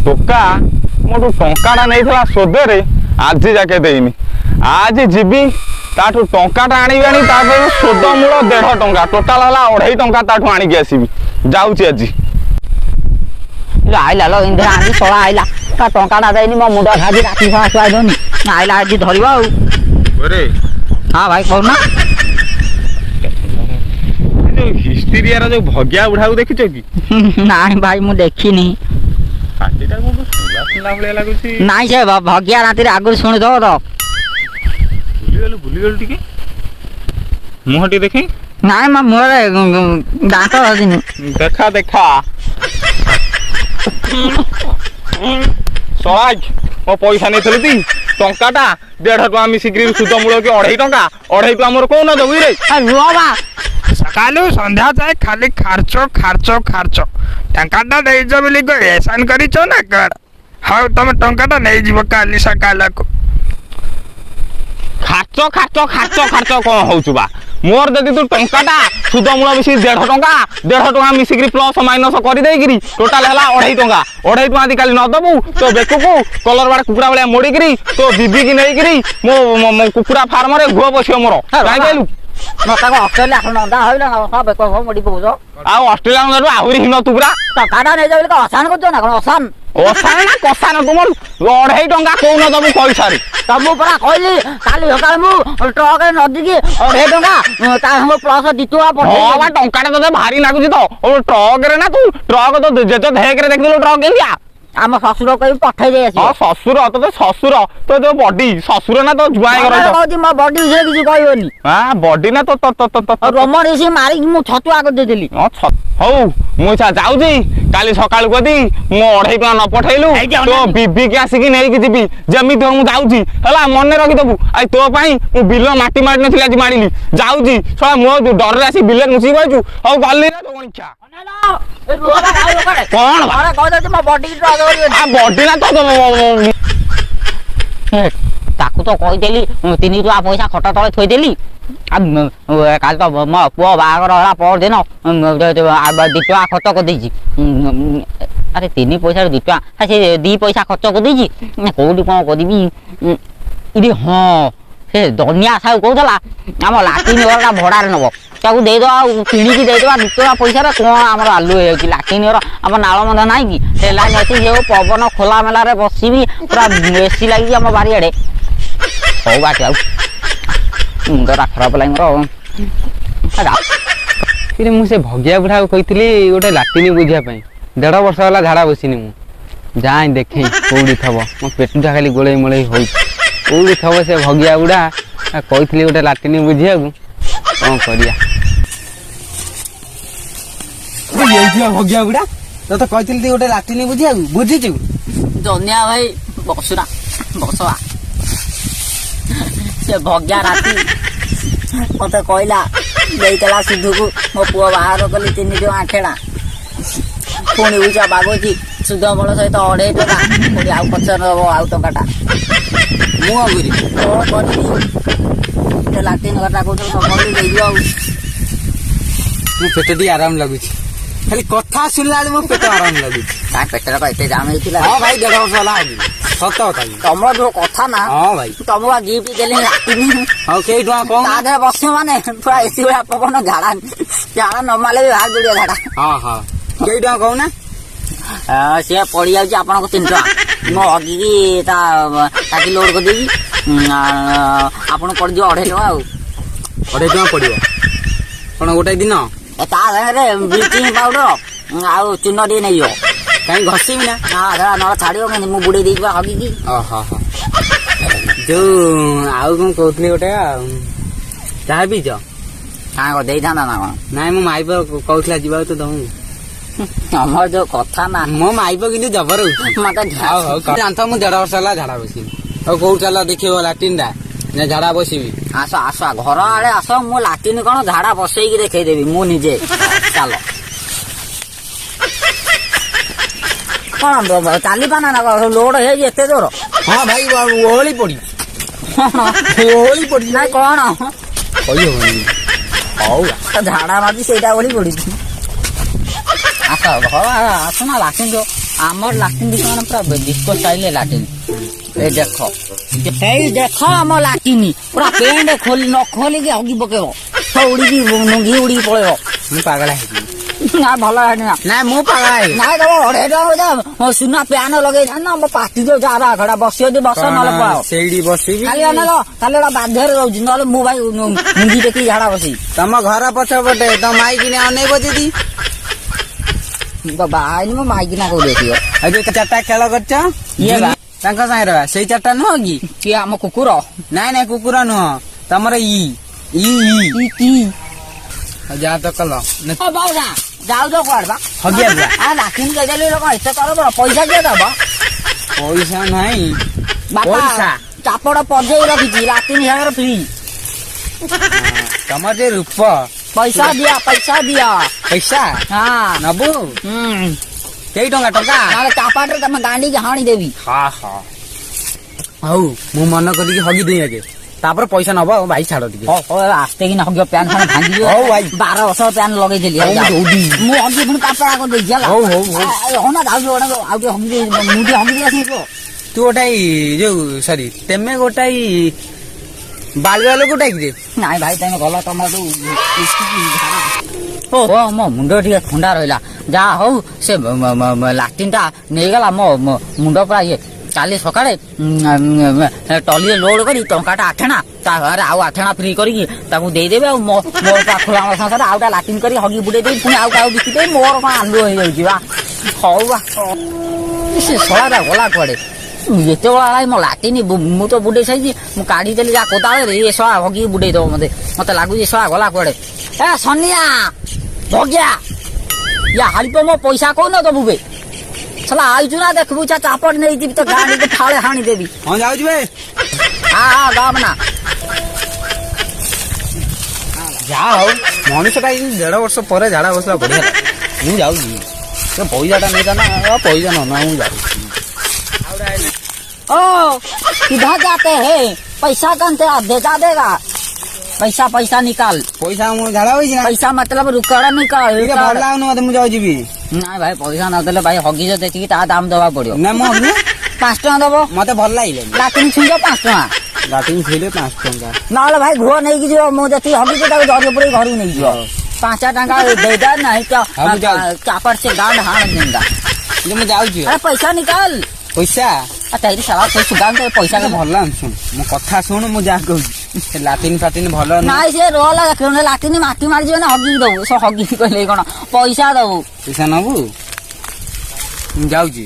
ଟୋକା ମୋଠୁ ଟଙ୍କାଟା ନେଇଥିଲା ସୋଦରେ ଆଜି ଯାକେ ଦେଇନି। ଆଜି ଯିବି ତାଠୁ ଟଙ୍କାଟା ଆଣିବି ଆଣି ତା ପାଇଁ ସୋଦ ମୂଳ 1.5 ଟଙ୍କା ଟୋଟାଲ ହେଲା 2.5 ଟଙ୍କା ତାଠୁ ଆଣିକି ଆସିବି। ଯାଉଛି ଆଜି। ଆଇଲା लो इंद्रा आजी सोला आइला ता टंकाटा देनी मो मुंड खाजी राती सारा सुआई दोनी आइला आजी धरिबा आ अरे हां भाई कहू ना हिस्ट्री रा जो भगिया उठाऊ देखिছো कि नहीं भाई मु देखिनी पार्टीटा को सुला सुला भले लागुची नहीं से भगिया राती रे आगु सुनि दो तो भूली गेल टिके मुहटी देखि नहीं म मोरे दांत हदिनी देखा देखा सलाज मो पैसा नहीं थली ती टंकाटा 1.5 टका मिसिक्री सुद मूल के 2.5 टका 2.5 टका मोर कोन दबी रे रुवा सकालू संध्या जाए खाली खर्चो खर्चो खर्चो टंकाटा देइजो बोली को एहसान करिचो ना कर हाउ तमे टंकाटा नै जीव काली सकाला को खर्चो खर्चो खर्चो खर्चो कोन होउछु बा मोर जदि तू टंकाटा सुद मूल मिसी 1.5 टका मिसिक्री प्लस माइनस कर देगिरी टोटल हला 2.5 टका 2.5 टका आदि काली न दबु तो बेकु को कलर बाड़ कुकुड़ा वाला मोड़ीगिरी तो बीबी की नेगिरी मो कुकुड़ा फार्म रे घुआ बसियो मोर काई कहलु मता को ऑस्ट्रेलिया खनदा होइला सब बेको मोडी बोजो आ ऑस्ट्रेलिया न आहुरी हिन तुगरा टंकाटा नै जाबले को आसान करजो ना कोन आसान ओसान ना कोसान तुमर 2.5 टका कोन दबु पैसा रे तमु परा कहली काली सकाळ मु ट्रक रे नदी की 2.5 टका ता हम प्लस दितुआ पठे हां बा टंकाटा तो भारी लागुची तो ओ ट्रक रे ना तू ट्रक तो जेजो धेक रे देखिलो ट्रक केलिया आम ससुर कहि पठे दे आसी हां ससुर तो ससुर तो जो बॉडी ससुर ना तो जुआई करो कहती म बॉडी से किछ कहयोनी हां बॉडी ना तो रोमन से मारी मु छतुआ कर देली हौ मु जाउजी काली सकाळ गदी मु 2.5 टका न पठैलु तो बीबी के आसी कि नै कि जीबी जमी तो मु जाउजी हला मने रखि दबु आई तो पई मु बिलो माटी मारने थिला जी मारिली जाउजी सला मो डर रे आसी बिले मुसी गयछु हौ गल्ली रे तो इच्छा कोन अरे कह दे म बॉडी ट्रक आ बॉडी ना तो ताकू तो कहि देली 3 रुपया पैसा खटा तळे थोइ देली काल तो मो पुओ बागर हला पर दिन 2 टका खर्च कर देछि अरे 3 पैसा 2 टका से 2 पैसा खर्च कर देछि कोडी कोन करबी इदि हां से दुनिया साउ कहतला हम लाटिन घरटा भड़ा रे नबो ताकू दे दो किणी की दे दो 2 टका पैसा रे कोन हमर आलू हे कि लाटिन घर हम नाळ मंद नाही कि से लाइन अछि जे पवन खोला मेला रे बसिबी पूरा एसी लागि हम बारी आडे हो बाटे आ मुंडरा खराब लाइन रो फिर मुझे भगिया बुढ़ा कहती गोटे लाटिन बुझा 1.5 वर्ष है झाड़ा बसिनी मु जाए देखे कौड़ी थब मो पेटा खाली गोले मोले हो कौड़ी थब से भगिया बुढ़ा कहती गोटे लाटिन बुझा कौन करिया भगिया बुढ़ा तो तो कहती गोटे लाटिन बुझा बुझीचु दुनिया भाई बसुना बसवा से भग्या राती मत कहला देला सिद्धू को मो पुआ बाहर कली 3 टका आठेला पुणी बुझा बागोजी सुध बल सहित 2.5 टका पुणी आउ पचर आउ टकाटा मुझे लाटिन घटा को सब दे दियो मो पेट दी आराम लगुच खाली कथा सुनला मो पेट आराम लगुच का पेटर को एते जाम हेतिला हां भाई 1.5 वर्ष होला सत कथा तमरो जो कथा ना हां भाई तमवा गिफ्ट देले लाटिन हां के टका कोन तादे बस माने पूरा एसी वाला पवन झाड़ा झाड़ा न माले भी भाग जोड़िया झाड़ा हां हां के टका कहू ना से पड़ी जाउची आपन को 3 टका मो हगी की ताकि लोड कर देगी आपन पड़ जो 2.5 टका 2.5 टका पड़ियो कोन गोटे दिन ता रे ब्लीचिंग पाउडर आउ चून दे नइयो कहीं घसी भी ना हां धरा न छाड़ियो मैं मु बुडे देइबा हगी की ओहो हो जो आउ कोन कहतली गोटे चाह भी जो हां को देई थाना ना कोन नाइ मो माइप कहतला जीवा तो दमु हमर जो कथा ना मो माइप किंतु जबर होती मते हां हां जानता मु 1.5 वर्ष ला झाड़ा बसी और कोउ चला देखियो लाटिन दा ने झाड़ा बसीबी आसो आसो घर आड़े आसो मु लाटिन कोन झाड़ा बसई की देखाई देबी मु निजे चलो कोन चाली पाना ना लोड हे एते दूर हां भाई ओहली पड़ी ओहली पड़ी ना कोन कहियो हौ झाड़ा माजी सेटा ओली पड़ी आसो घर आसो ना लाटिन जो আমার লাটিন দোকান পুরা ডিস্কো স্টাইলে লাটিন এই দেখো এই দেখো আমার লাটিনি পুরা প্যান্ট খোলি ন খোলিকি হগি পକେଇବ সব উড়িকি ନୁଙ୍ଗି ଉଡିକି ପଳେଇବ ମୁଁ ପାଗଳ ହେଇଯିବି ନା ଭଲ ହେନି ନା ନାଇଁ ମୁଁ ପାଗଳ ହେଇଯିବି ନାଇଁ ତମ 250 ଟଙ୍କା ସୁନା ପ୍ୟାନ ଲଗେଇଥାନ୍ତି ନା ମୋ ପାଟି ଯୋଉ ଯାହା ଘଡା ବସିବ ଯଦି ବସ ନହେଲେ ପଳାଅ ସେଇଠି ବସିବି ଖାଲି ଅନେକ ଖାଲି ଗୋଟେ ବାଧ୍ୟରେ ରହୁଛି ନହେଲେ ମୁଁ ଭାଇ ମୁଣ୍ଡି ଟେକି ଝାଡା ବସି ତମ ଘର ପଛପଟେ ତମ ମାଇକିନି ଅନେଇବ ଯଦି ବାହାଇନି ମୋ ମାଇକିନା କୋଉଠି ଆସିବ ଆଉ ଯୋଉ 4ଟା ଖେଳ କରିଛ ଇଏ ବା। ତାଙ୍କ ସାଙ୍ଗରେ ବା ସେଇ 4ଟା ନୁହଁ କି କିଏ ଆମ କୁକୁର ନାଇଁ ନାଇଁ କୁକୁର ନୁହଁ ତମର ଇ କି ଯାହା ତ କଲ ଓ ବାଉସା ଯାଉଛ କୁଆଡେ ବା ହଗିଆ ବୁଆ ଲାଟିନ୍ କହିଦେଲି କଣ ଏତେ କର ପଇସା କିଏ ଦବ ପଇସା ନାହିଁ ବାପା ପଇସା। ଚାପଡ ପଜେଇ ରଖିଛି ଲାଟିନ୍ ସାଙ୍ଗରେ ଫ୍ରି ତମର ଯେ ରୂପ ପଇସା ଦିଅ ପଇସା ହଁ ନବୁ ହୁଁ କେଇ ଟଙ୍କା ନହେଲେ ଚାପାଟରେ ତମେ ଗାଣ୍ଡିକି ହାଣି ଦେବି ହଁ ହଁ ହଉ ମୁଁ ମନ କରିକି ହଗି ଦେଇ ଆଗେ ତାପରେ ପଇସା ନବ ଆଉ ଭାଇ ଛାଡ ଟିକେ ଆସ୍ତେ କିନା ହଗିବ ପ୍ୟାନ୍ ଫ୍ୟାନ୍ ଭାଙ୍ଗିଯିବ ହଉ ଭାଇ। 12 ବର୍ଷ ପ୍ୟାନ୍ ଲଗେଇଥିଲି ହଉ, ଦୌଡ଼ି। ମୁଁ ହଗି ପୁଣି ପାପଡା କରିଦେଇଛି ହେଲା ହଉ, ହଉ, ହଉ ନା ଯାଉଛି ଗୋଟେ ଆଉ ଟିକେ ହଗି ଦେଇ ମୁଁ ଟିକେ ହଗି ଦେଇ ଆସିବି ତୁ ଗୋଟାଇ ଯୋଉ ସରି ତେମେ ଗୋଟାଇ ବାଳୁଆ ଲୋକ ଗୋଟାଇ ନାଇଁ ଭାଇ ତମେ ଗଲ ତମର ଓ ମୋ ମୁଣ୍ଡ ଟିକେ ଥଣ୍ଡା ରହିଲା ଯାହା ହଉ ସେ ଲାଟିନ୍ ଟା ନେଇଗଲା ମୋ ମୁଣ୍ଡ ପୁରା ଇଏ କାଲି ସକାଳେ ଟଲିରେ ଲୋଡ କରି ଟଙ୍କାଟା 8 ଆଣା ତା ଘରେ ଆଉ 8 ଆଣା ଫ୍ରି କରିକି ତାକୁ ଦେଇଦେବେ ଆଉ ମୋ ଖୋଲା ସଂସାରେ ଆଉଟା ଲାଟିନ୍ କରି ହଗି ବୁଡେଇ ଦେଇ ପୁଣି ଆଉ କାହାକୁ ବିକିଦେବି ମୋର କଣ ଆଲୁ ହେଇଯାଉଛି ବା ହଉ ବା ସେ ଶଳାଟା ଗଲା କୁଆଡେ ଯେତେବେଳେ ଆଇ ମୋ ଲାଟିନି ମୁଁ ତ ବୁଡେଇ ସାରିଛି ମୁଁ କାଢିଦେଲି ଯାହା କୋଦାଳରେ ଏ ଶଳା ହଗିକି ବୁଡେଇ ଦବ ମତେ ଲାଗୁଛି ଶଳା ଗଲା କୁଆଡେ ଏ ସନିଆ ଭଗିଆ ୟା ହାଳିପ ମୋ ପଇସା କହୁନ ଦବୁ ବେ ଶଳା ଆଇଛୁ ନା ଦେଖିବୁ ଚାପଟ ନେଇଯିବି ତ ଗାଡିକୁ ଫାଳେ ହାଣିଦେବି ହଁ ଯାଉଛି ବେ ହଁ ଗାମ ନା ଯାହା ହଉ ମଣିଷଟା ଏଇ 1.5 ବର୍ଷ ପରେ ଝାଡା ବସିଲା ବଢିଆ ଲାଗେ। ମୁଁ ଯାଉଛି ସେ ପଇସାଟା ନେଇଥାନ୍ତା ପଇସା ନ ମୁଁ ଯାଉଛି ओ किधर जाते हैं पैसा कौनते देता देगा पैसा पैसा निकाल ପଇସା ମୁଁ ଝାଡା ହୋଇଛି ନା पैसा मतलब रुकड़ा निकाल ଟିକେ ଭଲ ଲାଗୁନି ମତେ ମୁଁ ଯାଉ ଯିବି ना भाई पैसा न देले भाई हगी जो देखिए ता दाम दवा पड़ियो ନା ମୁଁ ହଗିନି 5 टका दबो ମତେ ଭଲ ଲାଗିଲାନି लाटिन छुंजो 5 टका ଲାଟିନ୍ ଛୁଇଲେ 5 ଟଙ୍କା नहले भाई घुआ नहीं की जो मो जति हगी के ताको जरियो पड़े घर नहीं जो 5 टका देदा नहीं तो हम जाओ। चापर से गांड हाण देंदा ଯେ ମୁଁ ଯାଉଛି अरे पैसा निकाल ପଇସା तेरी साला कोई सुगान तो पैसा के ଭଲ ଶୁଣ ମୋ କଥା ଶୁଣ ମୁଁ ଯାହା କହୁଛି ଲାଟିନ୍ ଫାଟିନ୍ ଭଲ ନାଇଁ ସେ ରୋଲ ଦେଖୁନ ଲାଟିନି ମାଟି ମାରିଯିବ ନା ହଗି ଦବୁ ସେ ହଗି କହିଲେ କଣ ପଇସା ଦବୁ ପଇସା ନବୁ ମୁଁ ଯାଉଛି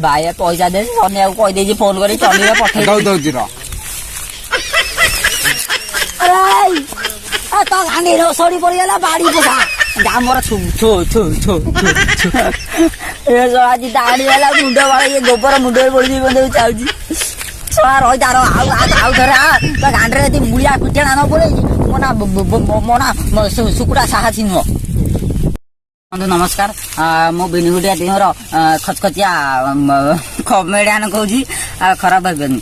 ଭାଇ ପଇସା ଦେ ସନିଆକୁ କହିଦେଇଛି ଫୋନ କରି ଚଲିରେ ପଠେଇ ଦଉଛି ର ଆରେ ତ ଗାଣ୍ଡି ସରି ପଡିଗଲା ବାଡି ପୋଷା ଆମର ଛୁ ଛୁ ଛୁ ଛୁ ଏ ଆଜି ଦାଡି ହେଲା ମୁଣ୍ଡ ବାଳ ଇଏ ଗୋବର ମୁଣ୍ଡରେ ପଡିଛି ବୋଧେ ଚାହୁଛି ଶଳା ରହି ତାର ଆଉ ଥରେ ତା ଗାଣ୍ଡିରେ ଯଦି ମୁଳିଆ ପିଠା ନ ପଡେଇଛି ମୋ ନା ଶୁକୁଡ଼ା ସାହସୀ ନୁହଁ ବନ୍ଧୁ ନମସ୍କାର ମୁଁ ବିନିଗୁଡିଆ ଦିହର ଖଚଖଚିଆ କମେଡିଆନ କହୁଛି ଖରାପ ଭାବିବେନି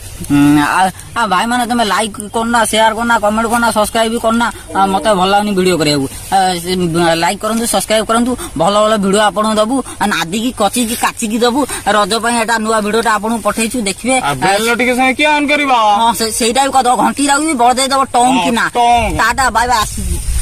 ଭାଇ ମାନେ ତମେ ଲାଇକ୍ କରୁନା ସେୟାର କରୁନା କମେଣ୍ଟ କରୁନା ସବସ୍କ୍ରାଇବ କରୁନା ମତେ ଭଲ ଲାଗୁନି ଭିଡିଓ କରିବାକୁ ଲାଇକ୍ କରନ୍ତୁ ସବସ୍କ୍ରାଇବ କରନ୍ତୁ ଭଲ ଭଲ ଭିଡିଓ ଆପଣଙ୍କୁ ଦବୁ ନାଦିକି କଚିକି କାଚିକି ଦବୁ ରଜ ପାଇଁ ଏଟା ନୂଆ ଭିଡିଓଟା ଆପଣଙ୍କୁ ପଠେଇଛୁ ଦେଖିବେ ନୋଟିଫିକେସନ କିଏ ଅନ୍ କରିବା ହଁ ସେଇଟା ବି କରିଦବ ଘଣ୍ଟି ଲାଗିବି ବଳ ଦେଇଦବ ଟଙ୍ଗ କିନା ଟଙ୍ଗ। ଟାଟା ବାଇ ବାଇ